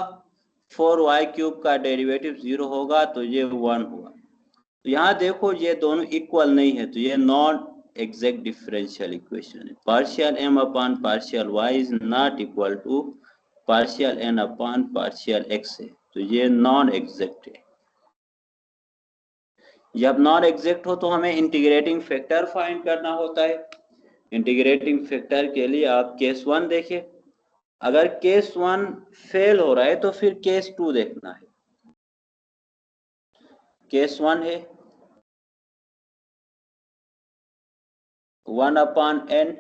4y क्यूब का डेरिवेटिव 0 होगा तो ये 1 होगा। तो यहाँ देखो ये दोनों इक्वल नहीं है तो ये नॉन एग्जैक्ट डिफरेंशियल इक्वेशन है। Partial m upon partial y is not equal to partial n upon partial x है, तो ये नॉन एग्जैक्ट है। जब नॉन एग्जैक्ट हो तो हमें इंटीग्रेटिंग फैक्टर फाइंड करना होता है। इंटीग्रेटिंग फैक्टर के लिए आप केस 1 देखें, अगर केस 1 फेल हो रहा है तो फिर केस 2 देखना है। केस 1 है 1 upon n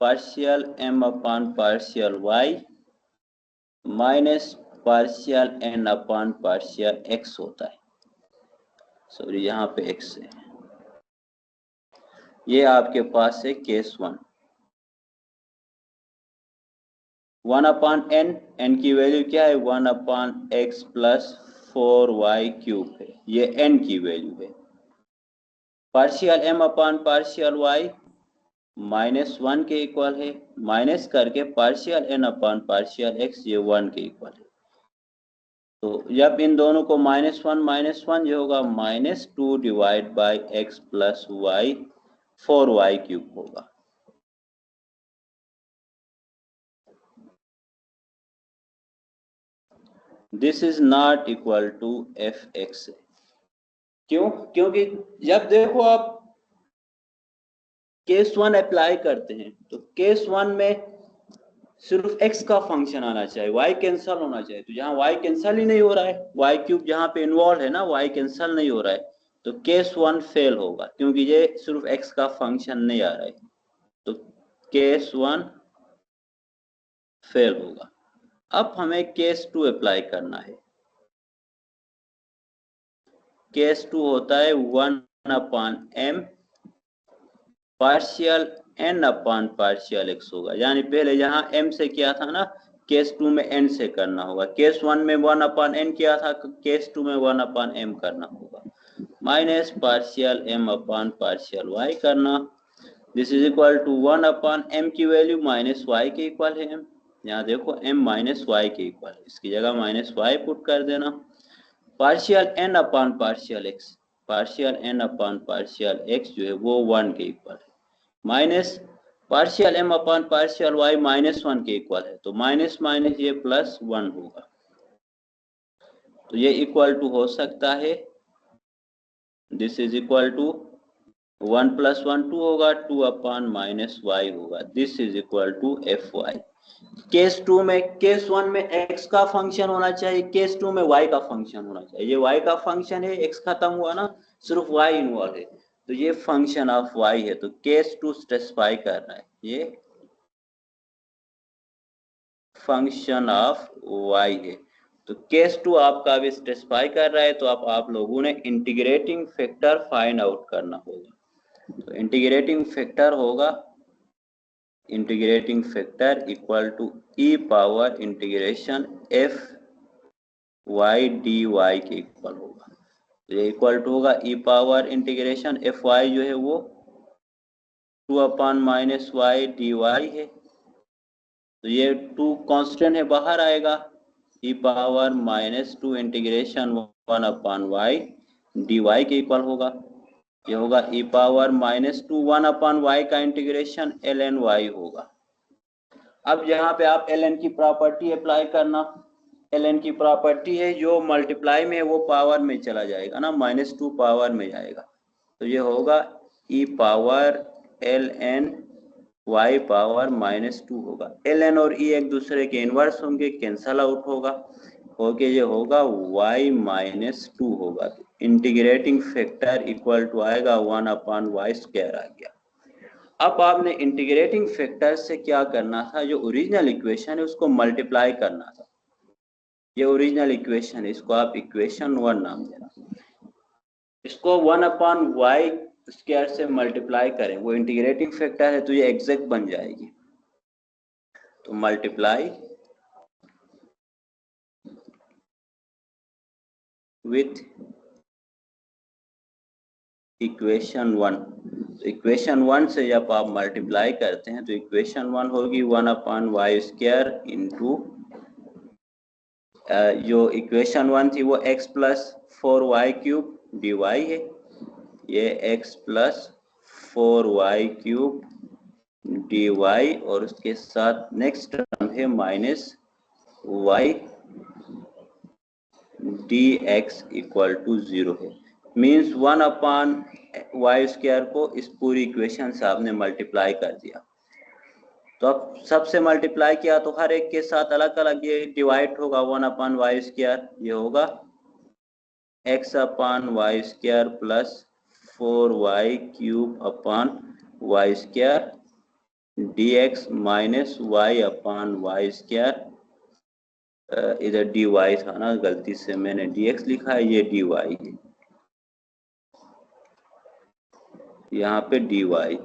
partial m upon partial y minus partial n upon partial x होता है। सॉरी यहाँ पे x है, ये आपके पास है केस 1। 1 अपॉन n की वैल्यू क्या है 1 upon x plus 4y cube है, ये n की वैल्यू है। Partial m upon partial y -1 के इक्वल है, माइनस करके partial n upon partial x ये 1 के इक्वल है। तो जब इन दोनों को -1 जो होगा -2 divide by x plus y 4y cube होगा। This is not equal to fx। क्यों? क्योंकि जब देखो आप केस 1 अप्लाई करते हैं तो केस 1 में सिर्फ x का फंक्शन आना चाहिए, y कैंसल होना चाहिए। तो जहां y कैंसल ही नहीं हो रहा है, y क्यूब जहां पे इन्वॉल्व है ना, y कैंसल नहीं हो रहा है तो केस 1 फेल होगा क्योंकि ये सिर्फ x का फंक्शन नहीं आ रहा है, तो केस 1 फेल होगा। अब हमें केस 2 अप्लाई करना है। केस 2 होता है 1 upon m partial n upon partial x होगा, यानी पहले जहां m से किया था ना केस 2 में n से करना होगा। केस 1 में 1 अपॉन n किया था, केस 2 में 1 अपॉन m करना होगा, minus partial m upon partial y करना। This is equal to 1 upon m की वैल्यू माइनस y के इक्वल है m, यहाँ देखो m माइनस y के इक्वल है, इसकी जगह माइनस y पुट कर देना। Partial n upon partial x, partial n upon partial x जो है वो 1 के इक्वल है, minus partial m upon partial y -1 के इक्वल है, तो माइनस माइनस ये प्लस 1 होगा, तो ये इक्वल टू हो सकता है दिस इज इक्वल टू 1 + 1 2 होगा, 2 अपॉन -y होगा, this is equal to fy। Case 2 में, केस 1 में x का फंक्शन होना चाहिए, केस 2 में y का फंक्शन होना चाहिए। ये y का फंक्शन है, x खत्म हुआ ना, सिर्फ y इन्वॉल्व है, तो ये फंक्शन ऑफ y है, तो केस 2 स्पेसिफाई कर रहा है ये फंक्शन ऑफ y है, तो केस 2 आपका भी स्पेसिफाई कर रहा है। तो आप लोगों ने इंटीग्रेटिंग फैक्टर फाइंड आउट करना होगा। तो इंटीग्रेटिंग फैक्टर होगा, integrating factor equal to e power integration f y dy के इक्वल होगा। तो ये इक्वल टू होगा e power integration f y जो है वो 2 अपॉन -y dy है, तो ये 2 कांस्टेंट है बाहर आएगा, e power -2 integration 1 upon y dy के इक्वल होगा। ये होगा e पावर -2 1 अपॉन y का इंटीग्रेशन ln y होगा। अब यहाँ पे आप ln की प्रॉपर्टी अप्लाई करना, ln की प्रॉपर्टी है, जो मल्टीप्लाई में है वो पावर में चला जाएगा ना, -2 पावर में जाएगा, तो ये होगा e power ln y power -2 होगा। ln और e एक दूसरे के इनवर्स होंगे, कैंसल आउट होगा, ओके ये होगा y -2 होगा। तो इंटीग्रेटिंग फैक्टर इक्वल टू आएगा 1/y² आ गया। अब आपने इंटीग्रेटिंग फैक्टर से क्या करना था, जो ओरिजिनल इक्वेशन है उसको मल्टीप्लाई करना था। ये ओरिजिनल इक्वेशन है, इसको आप इक्वेशन 1 नाम देना। इसको 1/y² से मल्टीप्लाई करें, वो इंटीग्रेटिंग फैक्टर है तो ये एग्जैक्ट बन जाएगी। तो मल्टीप्लाई विथ इक्वेशन 1। तो इक्वेशन 1 से जब आप मल्टीप्लाई करते हैं तो इक्वेशन 1 होगी 1/y² इंटू जो इक्वेशन 1 थी वो x प्लस 4y³ dy है, ये x प्लस 4y³ dy और उसके साथ नेक्स्ट टर्म है -y dx इक्वल टू 0 है। मीन्स 1/y² को इस पूरी इक्वेशन से आपने मल्टीप्लाई कर दिया। तो अब सबसे मल्टीप्लाई किया तो हर एक के साथ अलग अलग ये डिवाइड होगा 1/y², ये होगा x/y² plus 4y³ dx minus y/y², इधर dy था ना, गलती से मैंने dx लिखा है, ये dy है, यहाँ पे dy है।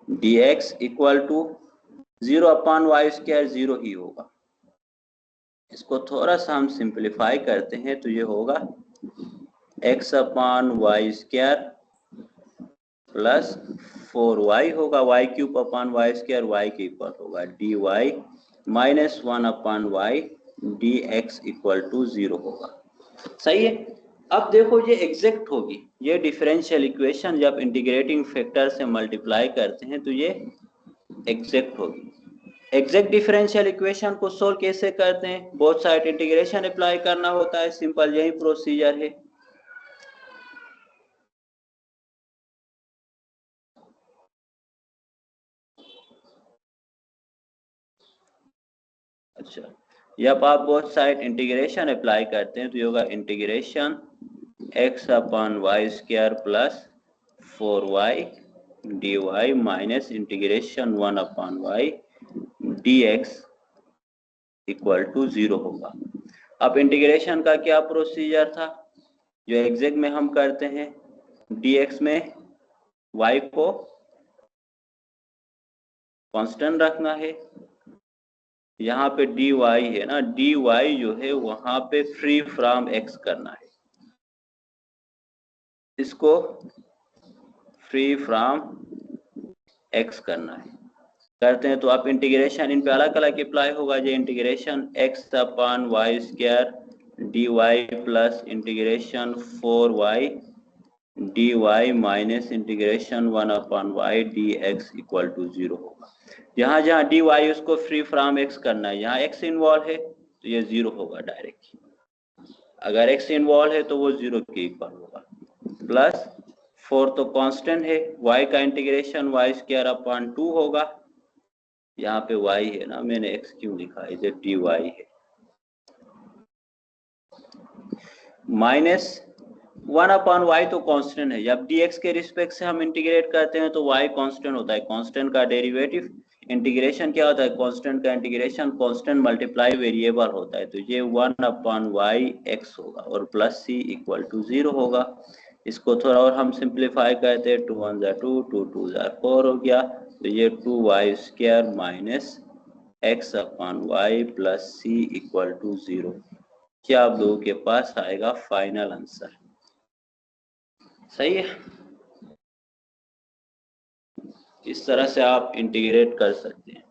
dx इक्वल टू 0/y² 0 ही होगा। इसको थोड़ा सा हम सिंप्लीफाई करते हैं तो ये होगा x/y² प्लस 4y होगा, y³ y के इक्वल होगा, dy minus 1/y dx equal to 0 होगा। सही है। अब देखो ये एग्जैक्ट होगी, ये डिफरेंशियल इक्वेशन जब इंटीग्रेटिंग फैक्टर से मल्टीप्लाई करते हैं तो ये एग्जैक्ट होगी। एग्जैक्ट डिफरेंशियल इक्वेशन को सोल्व कैसे करते हैं, बोथ साइड इंटीग्रेशन अप्लाई करना होता है, सिंपल यही प्रोसीजर है। अच्छा, जब आप बोथ साइड इंटीग्रेशन अप्लाई करते हैं तो ये होगा integration x/y² plus 4y dy minus integration 1/y dx equal to 0 होगा। अब इंटीग्रेशन का क्या प्रोसीजर था, जो एग्जैक्ट में हम करते हैं, dx में y को कांस्टेंट रखना है, यहाँ पे dy है ना, dy जो है वहां पे फ्री फ्रॉम x करना है, इसको फ्री फ्रॉम x करना है। करते हैं तो आप इंटीग्रेशन इन पे अलग अलग अप्लाई होगा, जो integration x/y² dy plus integration 4y dy minus integration 1/y dx equal to 0 होगा। जहां जहां dy उसको फ्री फ्रॉम x करना है, यहाँ x इन्वॉल्व है तो ये 0 होगा डायरेक्ट, अगर x इन्वॉल्व है तो वो 0 के इक्वल होगा। प्लस 4 तो कांस्टेंट है, y का इंटीग्रेशन y²/2 होगा, यहाँ पे y है ना, मैंने x क्यों लिखा है, इधर dy है, माइनस 1/y तो कांस्टेंट है, जब dx के रिस्पेक्ट से हम इंटीग्रेट करते हैं तो y कांस्टेंट होता है, कांस्टेंट का डेरिवेटिव इंटीग्रेशन क्या होता है, कांस्टेंट का इंटीग्रेशन कांस्टेंट मल्टीप्लाई वेरिएबल होता है, तो ये 1/y x होगा और प्लस c इक्वल टू 0 होगा। इसको थोड़ा और हम सिंप्लीफाई करते हैं, 2 1 ज़ा 2 2 2 ज़ा 4 हो गया, तो ये 2y² minus x/y plus c equal to 0। क्या आप लोगों के पास आएगा फाइनल आंसर। सही है, इस तरह से आप इंटीग्रेट कर सकते हैं।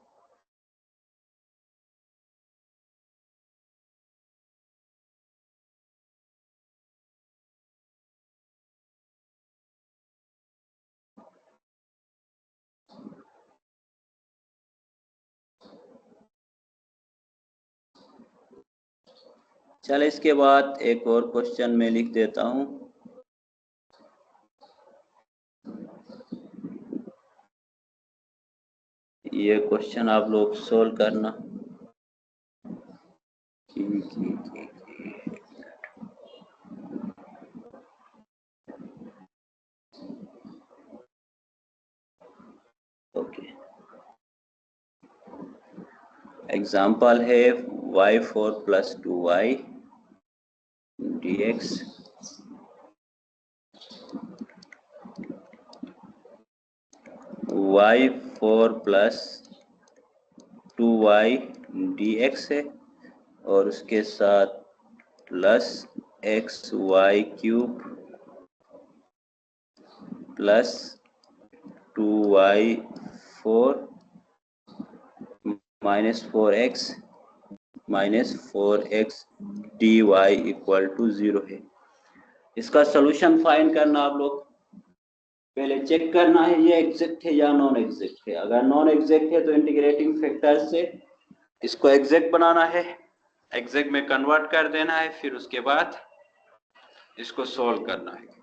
चले इसके बाद एक और क्वेश्चन मैं लिख देता हूं। ये क्वेश्चन आप लोग सोल्व करना। ओके, एग्जाम्पल है y4 + 2y dx y4 + 2y dx है और उसके साथ plus xy³ plus 2y4 -4x dy = 0 है। इसका सॉल्यूशन फाइंड करना आप लोग। पहले चेक करना है ये एग्जैक्ट है या नॉन एग्जैक्ट है। अगर नॉन एग्जैक्ट है तो इंटीग्रेटिंग फैक्टर से इसको एग्जैक्ट बनाना है, एग्जैक्ट में कन्वर्ट कर देना है, फिर उसके बाद इसको सॉल्व करना है।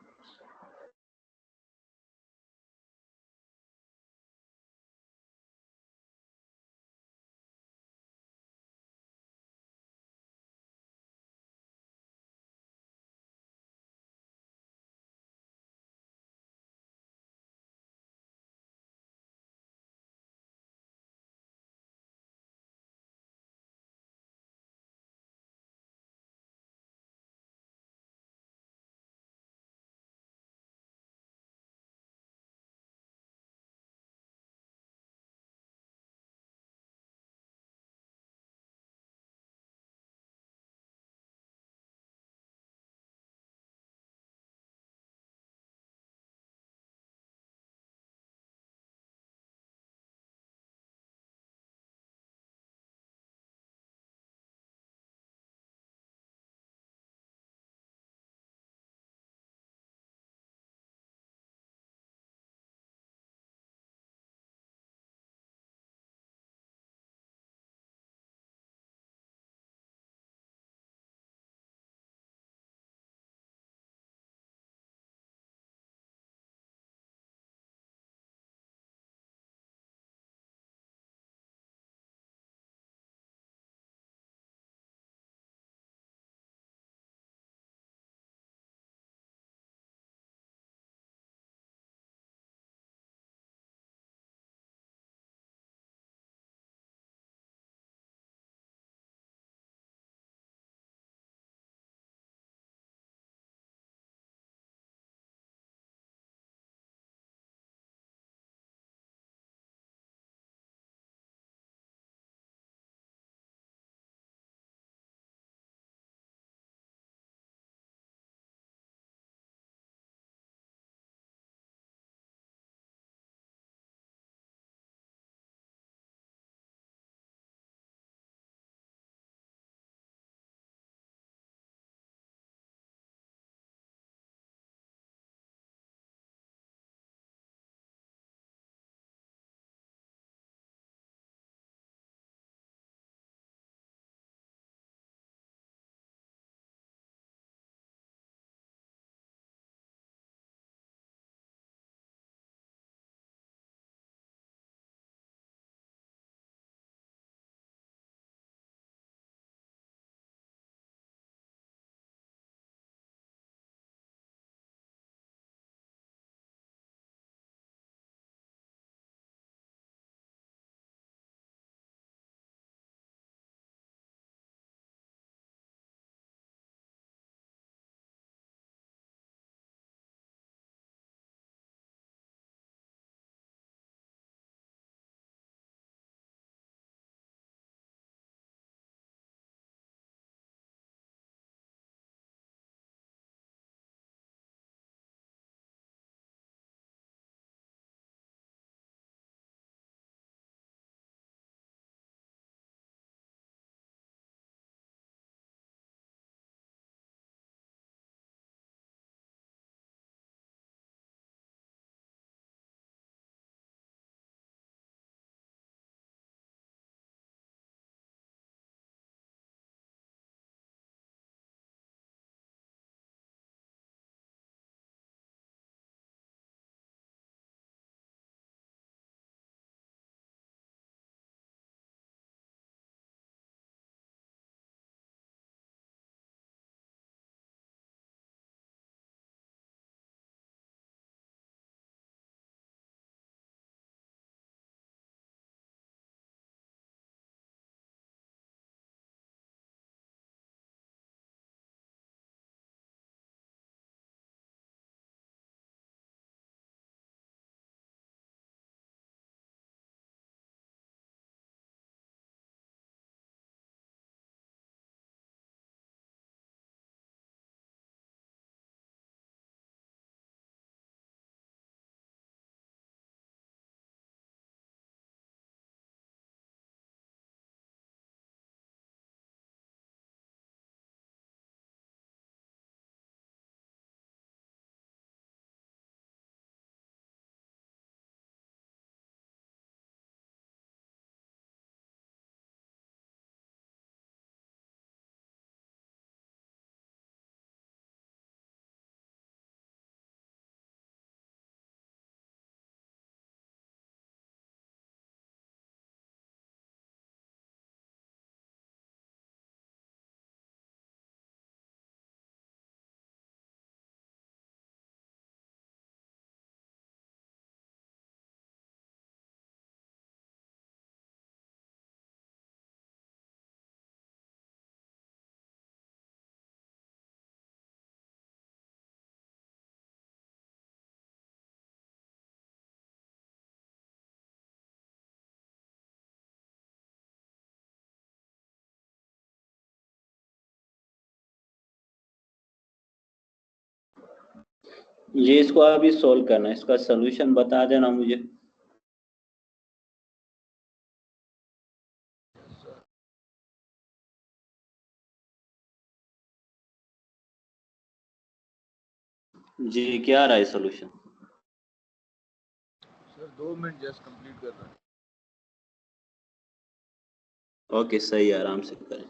ये इसको अभी सोल्व करना है, इसका सॉल्यूशन बता देना मुझे। जी क्या आ रहा है solution? Sir 2 minute just complete कर रहा हूँ। ओके सही है, आराम से करें।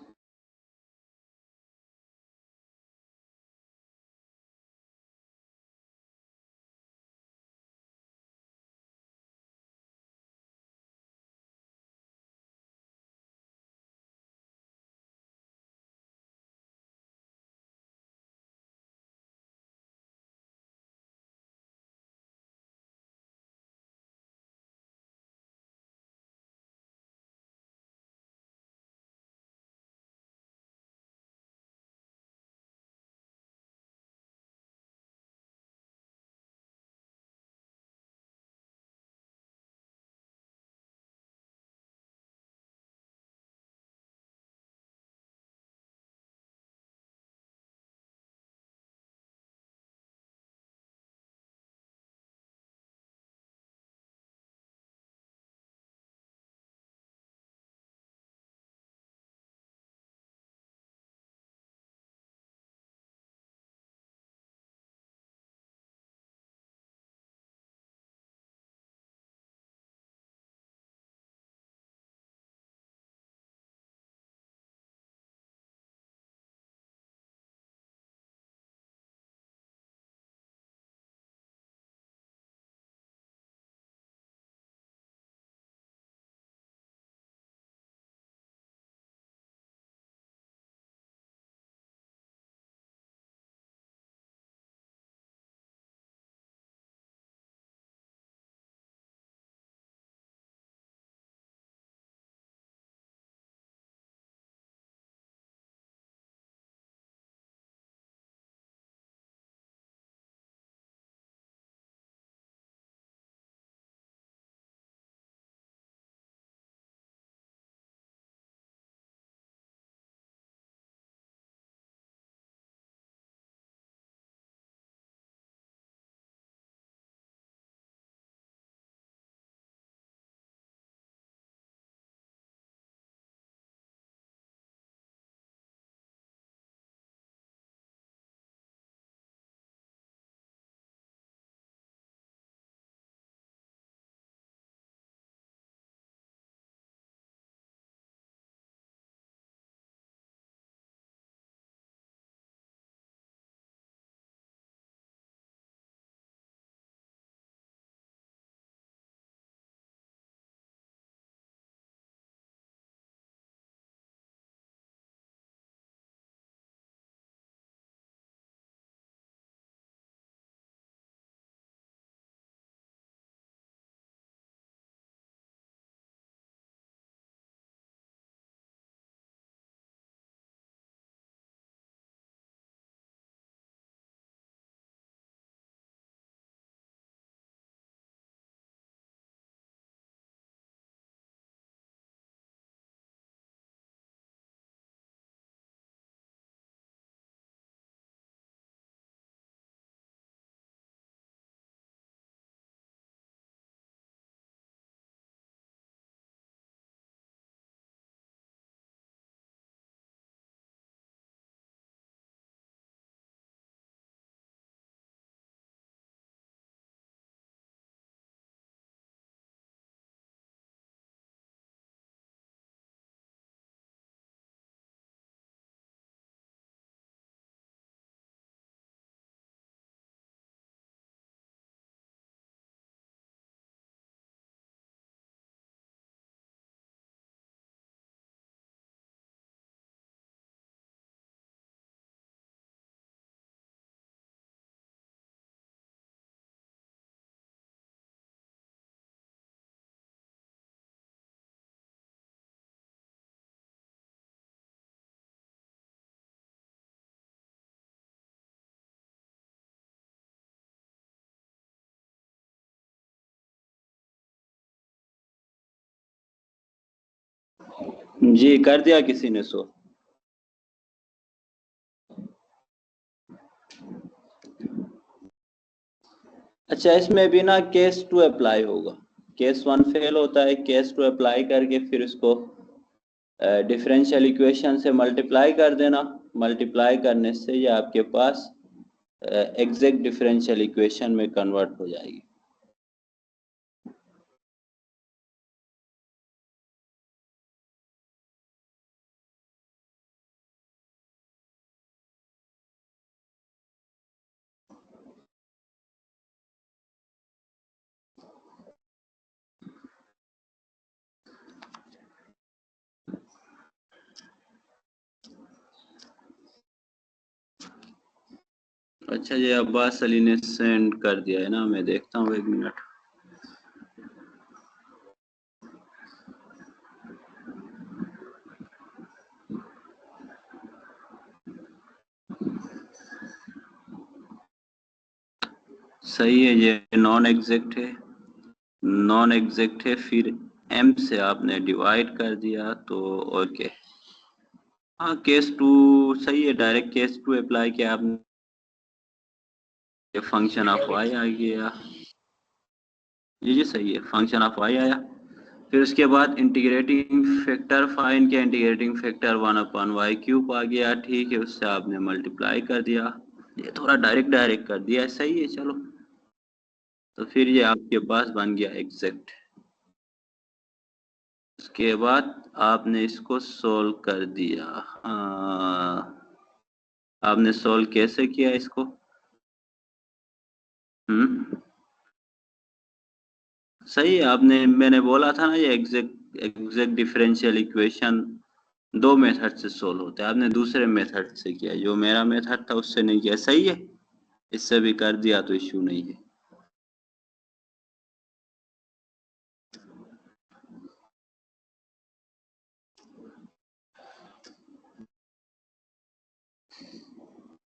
जी कर दिया किसी ने सो? अच्छा, इसमें भी ना केस टू अप्लाई होगा। केस 1 फेल होता है, केस टू अप्लाई करके फिर उसको डिफरेंशियल इक्वेशन से मल्टीप्लाई कर देना। मल्टीप्लाई करने से ये आपके पास एग्जैक्ट डिफरेंशियल इक्वेशन में कन्वर्ट हो जाएगी। अच्छा, ये अब्बास अली ने सेंड कर दिया है ना, मैं देखता हूँ, 1 मिनट। सही है, ये नॉन एग्जैक्ट है, नॉन एग्जैक्ट है, फिर m से आपने डिवाइड कर दिया तो ओके। हाँ, केस टू सही है, डायरेक्ट केस टू अप्लाई किया आपने, फंक्शन ऑफ y आ गया। जी सही है, फंक्शन ऑफ y आया। फिर उसके बाद इंटीग्रेटिंग फैक्टर फाइंड किया, इंटीग्रेटिंग फैक्टर 1/y³ आ गया। ठीक है, उससे आपने मल्टीप्लाई कर दिया। ये थोड़ा डायरेक्ट कर दिया, सही है, चलो। तो फिर ये आपके पास बन गया एग्जैक्ट। उसके बाद आपने इसको सोल्व कर दिया। आपने सोल्व कैसे किया इसको? सही है, आपने, मैंने बोला था ना, ये एग्जैक्ट डिफरेंशियल इक्वेशन 2 मेथड से सोल्व होता है। आपने दूसरे मेथड से किया, जो मेरा मेथड था उससे नहीं किया। सही है, इससे भी कर दिया तो इश्यू नहीं है।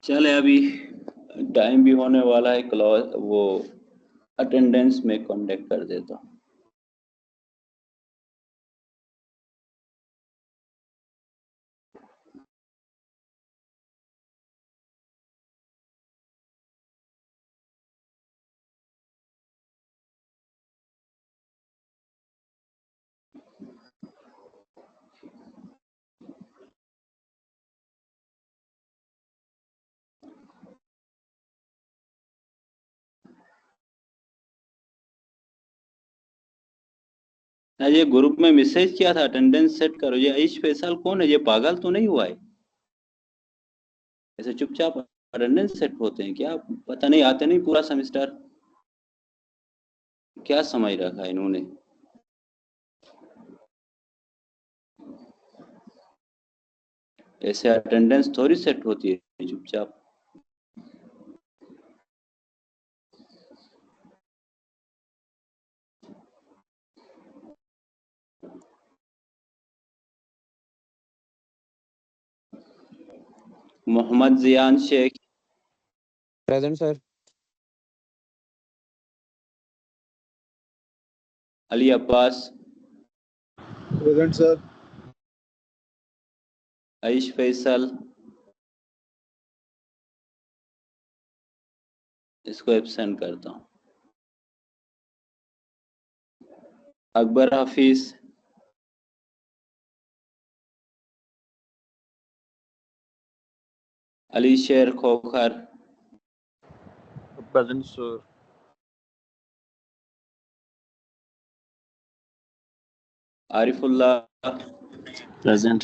चले, अभी टाइम भी होने वाला है, क्लॉज वो अटेंडेंस में कांटेक्ट कर देता हूँ। ये ग्रुप में मैसेज किया था अटेंडेंस सेट करो। ये आयुष फैसल कौन है? ये पागल तो नहीं हुआ है? ऐसे चुपचाप अटेंडेंस सेट होते हैं क्या? पता नहीं, आते नहीं पूरा सेमेस्टर, क्या समझ रखा है इन्होंने? ऐसे अटेंडेंस थोड़ी सेट होती है चुपचाप। Mohammad Ziyan Sheikh. Present sir. Ali Abbas. Present sir. Ayush Faisal. इसको एब्सेंट करता हूँ। Akbar Hafiz. Ali Sher Khokhar. Present sir. Arifullah. Present.